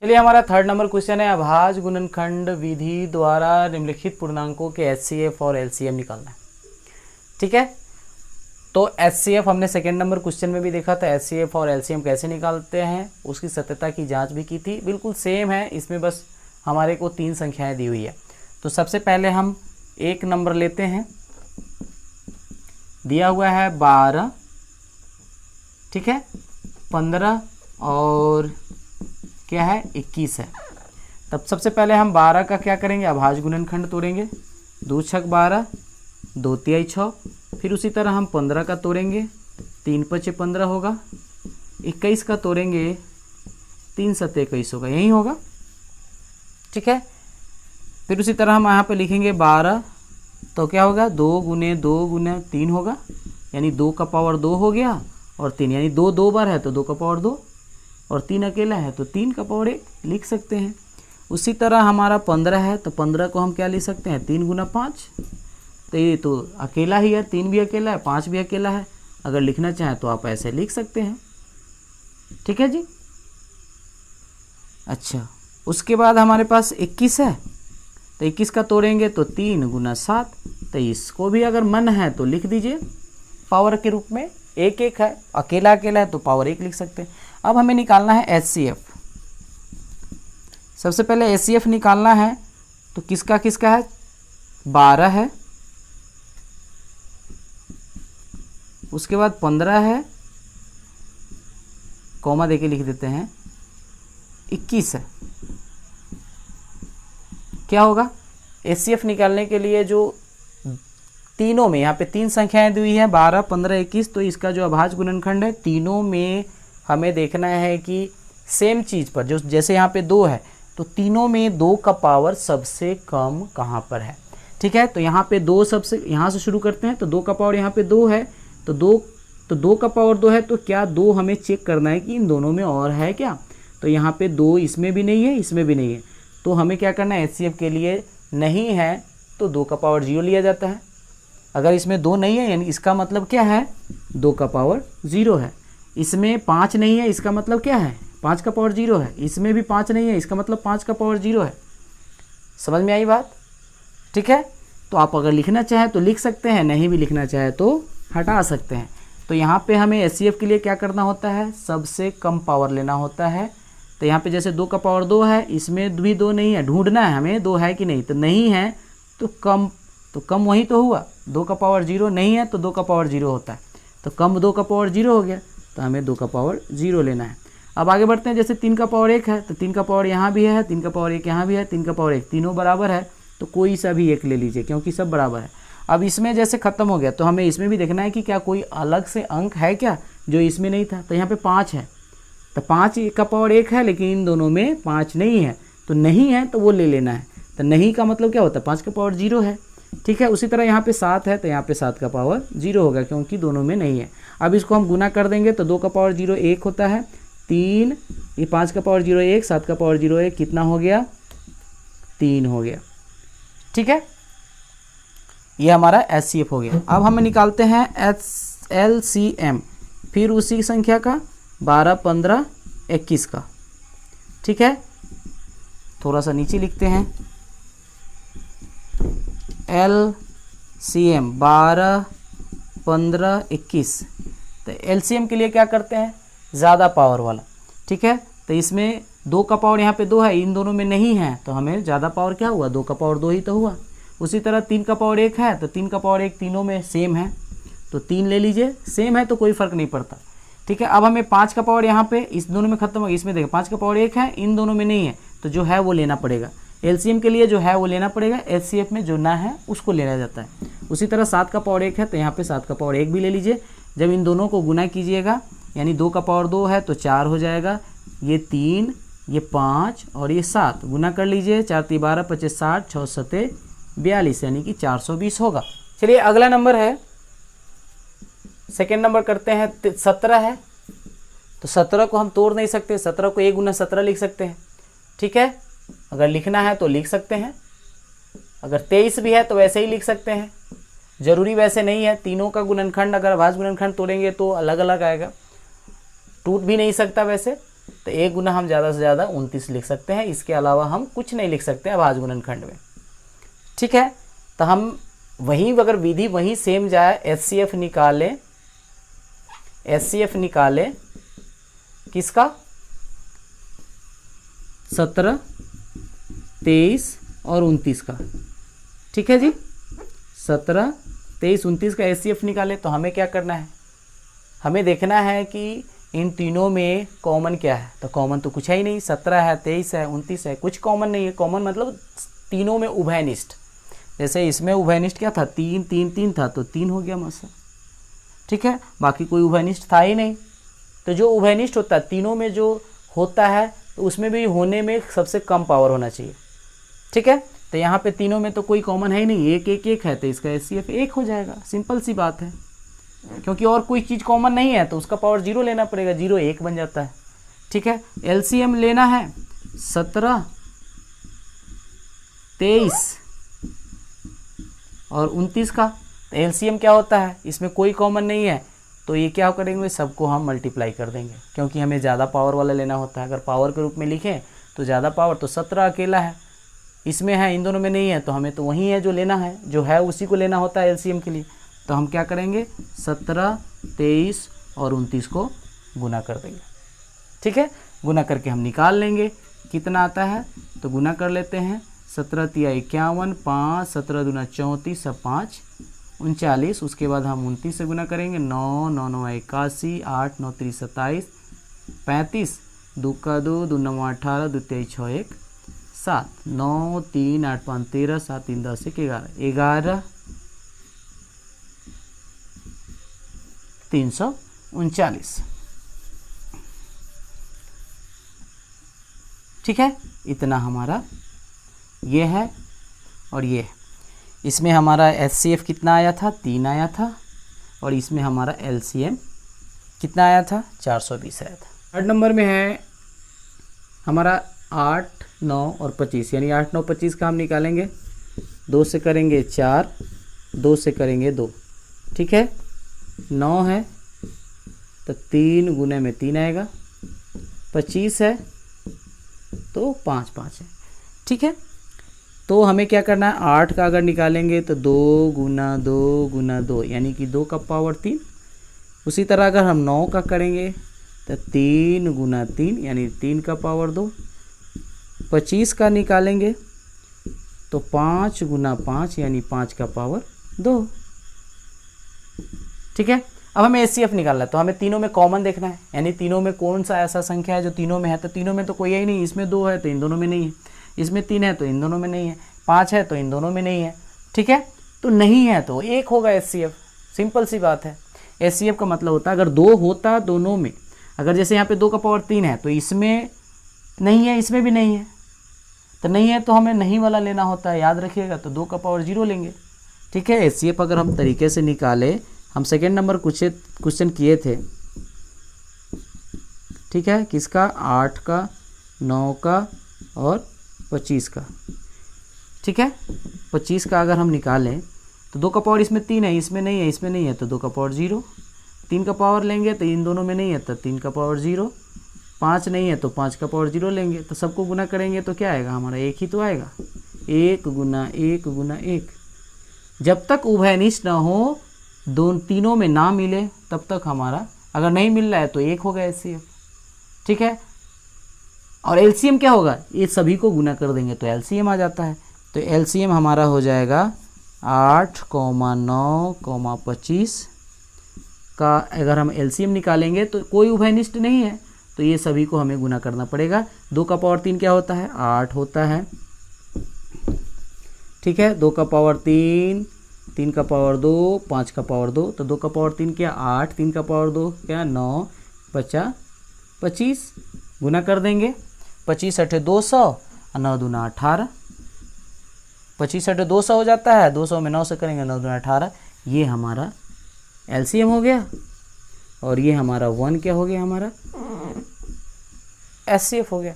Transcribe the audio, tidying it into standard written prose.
चलिए हमारा third number question है, अभाज्य गुणनखंड विधि द्वारा निम्नलिखित पूर्णांकों के HCF और LCM निकालना है। ठीक है, तो HCF हमने सेकेंड नंबर क्वेश्चन में भी देखा था, HCF और LCM कैसे निकालते हैं, उसकी सत्यता की जांच भी की थी। बिल्कुल सेम है, इसमें बस हमारे को 3 संख्याएं दी हुई है। तो सबसे पहले हम एक नंबर लेते हैं, दिया हुआ है 12, ठीक है, 15 और क्या है 21 है। तब सबसे पहले हम 12 का क्या करेंगे, अभाज्य गुणनखंड तोड़ेंगे, 2 छक 12, 2 तिहाई 6। फिर उसी तरह हम 15 का तोड़ेंगे, 3 पचे 15 होगा, 21 का तोड़ेंगे, 3 सत्ते 21 होगा, यही होगा। ठीक है, फिर उसी तरह हम यहाँ पे लिखेंगे 12, तो क्या होगा 2 गुने 2 गुने 3 होगा, यानी 2 का पावर 2 हो गया, और 3 यानी 2 2 बार है तो 2 का पावर 2, और 3 अकेला है तो 3 का पावर 1 लिख सकते हैं। उसी तरह हमारा 15 है, तो 15 को हम क्या लिख सकते हैं, 3 गुना 5, तो ये तो अकेला ही है, 3 भी अकेला है, 5 भी अकेला है। अगर लिखना चाहें तो आप ऐसे लिख सकते हैं। ठीक है जी। अच्छा, उसके बाद हमारे पास 21 है, तो 21 का तोड़ेंगे तो 3 गुना 7, तो इसको भी अगर मन है तो लिख दीजिए पावर के रूप में, 1 1 है, अकेला अकेला है तो पावर 1 लिख सकते हैं। अब हमें निकालना है HCF। सबसे पहले HCF निकालना है, तो किसका किसका है, 12 है, उसके बाद 15 है, कॉमा देके लिख देते हैं, 21 है। क्या होगा, HCF निकालने के लिए जो तीनों में, यहाँ पे 3 संख्याएं दी हुई हैं, 12 15 21, तो इसका जो अभाज्य गुणनखंड है, तीनों में हमें देखना है कि सेम चीज़ पर, जो जैसे यहाँ पे 2 है, तो तीनों में 2 का पावर सबसे कम कहाँ पर है। ठीक है, तो यहाँ पे 2 सबसे, यहाँ से शुरू करते हैं, तो 2 का पावर यहाँ पे 2 है, तो 2 का पावर 2 है, तो क्या 2 हमें चेक करना है कि इन दोनों में और है क्या। तो यहाँ पे 2 इसमें भी नहीं है, इसमें भी नहीं है, तो हमें क्या करना है, HCF के लिए नहीं है तो 2 का पावर 0 लिया जाता है। अगर इसमें 2 नहीं है, यानी इसका मतलब क्या है, 2 का पावर 0 है। इसमें 5 नहीं है, इसका मतलब क्या है, 5 का पावर 0 है। इसमें भी 5 नहीं है, इसका मतलब 5 का पावर 0 है। समझ में आई बात। ठीक है, तो आप अगर लिखना चाहें तो लिख सकते हैं, नहीं भी लिखना चाहे तो हटा सकते हैं। तो यहाँ पे हमें HCF के लिए क्या करना होता है, सबसे कम पावर लेना होता है। तो यहाँ पे जैसे 2 का पावर 2 है, इसमें भी 2 नहीं है, ढूंढना है हमें 2 है कि नहीं, तो नहीं है तो कम वही तो हुआ, 2 का पावर 0 नहीं है तो 2 का पावर 0 होता है, तो कम 2 का पावर 0 हो गया, तो हमें 2 का पावर 0 लेना है। अब आगे बढ़ते हैं, जैसे 3 का पावर 1 है, तो 3 का पावर यहाँ भी है, 3 का पावर 1 यहाँ भी है, 3 का पावर 1, तीनों बराबर है, तो कोई सा भी एक ले लीजिए क्योंकि सब बराबर है। अब इसमें जैसे ख़त्म हो गया, तो हमें इसमें भी देखना है कि क्या कोई अलग से अंक है क्या जो इसमें नहीं था। तो यहाँ पे 5 है, तो 5 का पावर 1 है, लेकिन इन दोनों में 5 नहीं है, तो नहीं है तो वो ले लेना है। तो नहीं का मतलब क्या होता है, 5 का पावर 0 है। ठीक है, उसी तरह यहाँ पे 7 है, तो यहाँ पे 7 का पावर 0 होगा क्योंकि दोनों में नहीं है। अब इसको हम गुना कर देंगे, तो 2 का पावर 0 1 होता है, 3, ये 5 का पावर 0 1, 7 का पावर 0 1, कितना हो गया, 3 हो गया। ठीक है, ये हमारा HCF हो गया। अब हम निकालते हैं LCM, फिर उसी संख्या का 12 15 21 का। ठीक है, थोड़ा सा नीचे लिखते हैं, LCM 12 15 21। तो LCM के लिए क्या करते हैं, ज़्यादा पावर वाला। ठीक है, तो इसमें 2 का पावर यहाँ पे 2 है, इन दोनों में नहीं है, तो हमें ज़्यादा पावर क्या हुआ, 2 का पावर 2 ही तो हुआ। उसी तरह 3 का पावर 1 है, तो 3 का पावर 1 तीनों में सेम है, तो 3 ले लीजिए, सेम है तो कोई फ़र्क नहीं पड़ता। ठीक है, अब हमें 5 का पावर यहाँ पे इस दोनों में खत्म हो गया, इसमें देखो 5 का पावर 1 है, इन दोनों में नहीं है, तो जो है वो लेना पड़ेगा। LCM के लिए जो है वो लेना पड़ेगा, HCF में जो ना है उसको लेना जाता है। उसी तरह 7 का पावर 1 है, तो यहाँ पे 7 का पावर 1 भी ले लीजिए। जब इन दोनों को गुना कीजिएगा, यानी 2 का पावर 2 है तो 4 हो जाएगा, ये 3, ये 5 और ये 7 गुना कर लीजिए, 4 3 12 25 60, 6 7 42, यानी कि 420 होगा। चलिए अगला नंबर है, सेकेंड नंबर करते हैं, 17 है, तो 17 को हम तोड़ नहीं सकते, 17 को 1 गुना 17 लिख सकते हैं। ठीक है, अगर लिखना है तो लिख सकते हैं, अगर 23 भी है तो वैसे ही लिख सकते हैं, जरूरी वैसे नहीं है। तीनों का गुणनखंड अगर अभाज्य गुणनखंड तोड़ेंगे तो अलग अलग आएगा, टूट भी नहीं सकता वैसे। तो 1 गुना हम ज़्यादा से ज़्यादा 29 लिख सकते हैं, इसके अलावा हम कुछ नहीं लिख सकते अभाज्य गुणनखंड में। ठीक है, तो हम वहीं अगर विधि वहीं सेम जाए, HCF निकाले किसका 17, 23 और 29 का। ठीक है जी, 17, 23, 29 का HCF निकाले तो हमें क्या करना है, हमें देखना है कि इन तीनों में कॉमन क्या है। तो कॉमन तो कुछ है ही नहीं, 17 है, 23 है, 29 है, कुछ कॉमन नहीं है। कॉमन मतलब तीनों में उभयनिष्ठ, जैसे इसमें उभयनिष्ठ क्या था, 3 3 3 था तो 3 हो गया मसा। ठीक है, बाकी कोई उभयनिष्ठ था ही नहीं। तो जो उभयनिष्ठ होता है तीनों में जो होता है, तो उसमें भी होने में सबसे कम पावर होना चाहिए। ठीक है, तो यहाँ पे तीनों में तो कोई कॉमन है ही नहीं, 1 1 1 है, तो इसका HCF 1 हो जाएगा। सिंपल सी बात है, क्योंकि और कोई चीज़ कॉमन नहीं है तो उसका पावर 0 लेना पड़ेगा, 0 1 बन जाता है। ठीक है, LCM लेना है 17, 23 और 29 का। तो LCM क्या होता है, इसमें कोई कॉमन नहीं है, तो ये क्या करेंगे, सबको हम मल्टीप्लाई कर देंगे, क्योंकि हमें ज़्यादा पावर वाला लेना होता है। अगर पावर के रूप में लिखें तो ज़्यादा पावर, तो 17 अकेला है, इसमें है, इन दोनों में नहीं है, तो हमें तो वही है जो लेना है, जो है उसी को लेना होता है LCM के लिए। तो हम क्या करेंगे, 17, 23 और 29 को गुना कर देंगे। ठीक है, गुना करके हम निकाल लेंगे कितना आता है, तो गुना कर लेते हैं। 17 तिया 51, 5 17 दूना 34, सब 5 39, उसके बाद हम 29 से गुना करेंगे, 9 9 9 81, 8 9 3 27, 35 2 का 2 2 9 18, 2 23 6 1 7, 9 3 8 5 13, 7 3 10 1 11 339। ठीक है, इतना हमारा ये है और ये है। इसमें हमारा HCF कितना आया था, 3 आया था, और इसमें हमारा LCM कितना आया था, 420 आया था। 8 नंबर में है हमारा 8 9 और 25, यानी 8 9 25 का हम निकालेंगे, 2 से करेंगे 4, 2 से करेंगे 2। ठीक है, 9 है तो 3 गुने में 3 आएगा, 25 है तो 5 5 है। ठीक है, तो हमें क्या करना है, 8 का अगर निकालेंगे तो 2 गुना 2 गुना 2, यानी कि 2 का पावर 3। उसी तरह अगर हम 9 का करेंगे तो 3 गुना 3, यानी 3 का पावर 2। 25 का निकालेंगे तो 5 गुना 5, यानी 5 का पावर 2। ठीक है, अब हमें HCF निकालना है, तो हमें तीनों में कॉमन देखना है, यानी तीनों में कौन सा ऐसा संख्या है जो तीनों में है। तो तीनों में तो कोई है ही नहीं, इसमें 2 है तो इन दोनों में नहीं है, इसमें 3 है तो इन दोनों में नहीं है, 5 है तो इन दोनों में नहीं है। ठीक है, तो नहीं है तो 1 होगा HCF। सिंपल सी बात है। HCF का मतलब होता है अगर 2 होता दोनों में, अगर जैसे यहाँ पे 2 का पावर 3 है तो इसमें नहीं है, इसमें भी नहीं है, तो नहीं है तो हमें नहीं वाला लेना होता है, याद रखिएगा। तो 2 का पावर 0 लेंगे। ठीक है, HCF अगर हम तरीके से निकाले, हम सेकेंड नंबर क्वेश्चन किए थे। ठीक है, किसका, 8 का, 9 का और 25 का। ठीक है, 25 का अगर हम निकालें तो 2 का पावर इसमें 3 है, इसमें नहीं है, इसमें नहीं है, तो 2 का पावर 0। 3 का पावर लेंगे तो इन दोनों में नहीं है, तो 3 का पावर 0। 5 नहीं है तो 5 का पावर 0 लेंगे, तो सबको गुना करेंगे तो क्या आएगा, हमारा 1 ही तो आएगा। 1 गुना 1 गुना 1। जब तक उभयनिष्ठ ना हो, तीनों में ना मिले, तब तक हमारा, अगर नहीं मिल रहा है तो 1 होगा HCF। ठीक है, और LCM क्या होगा, ये सभी को गुना कर देंगे तो LCM आ जाता है। तो LCM हमारा हो जाएगा 8, 9, 25 का। अगर हम LCM निकालेंगे तो कोई उभयनिष्ठ नहीं है, तो ये सभी को हमें गुना करना पड़ेगा। 2 का पावर 3 क्या होता है, 8 होता है। ठीक है, 2 का पावर 3, 3 का पावर 2, 5 का पावर 2, तो 2 का पावर 3 क्या, 8, 3 का पावर 2 क्या, 9, 50 25 गुना कर देंगे। 25 8 200 और 9 दूना 18। 25 8 200 हो जाता है, 200 में 9 से करेंगे, 9 दूना 18। ये हमारा LCM हो गया, और ये हमारा 1 क्या हो गया, हमारा HCF हो गया।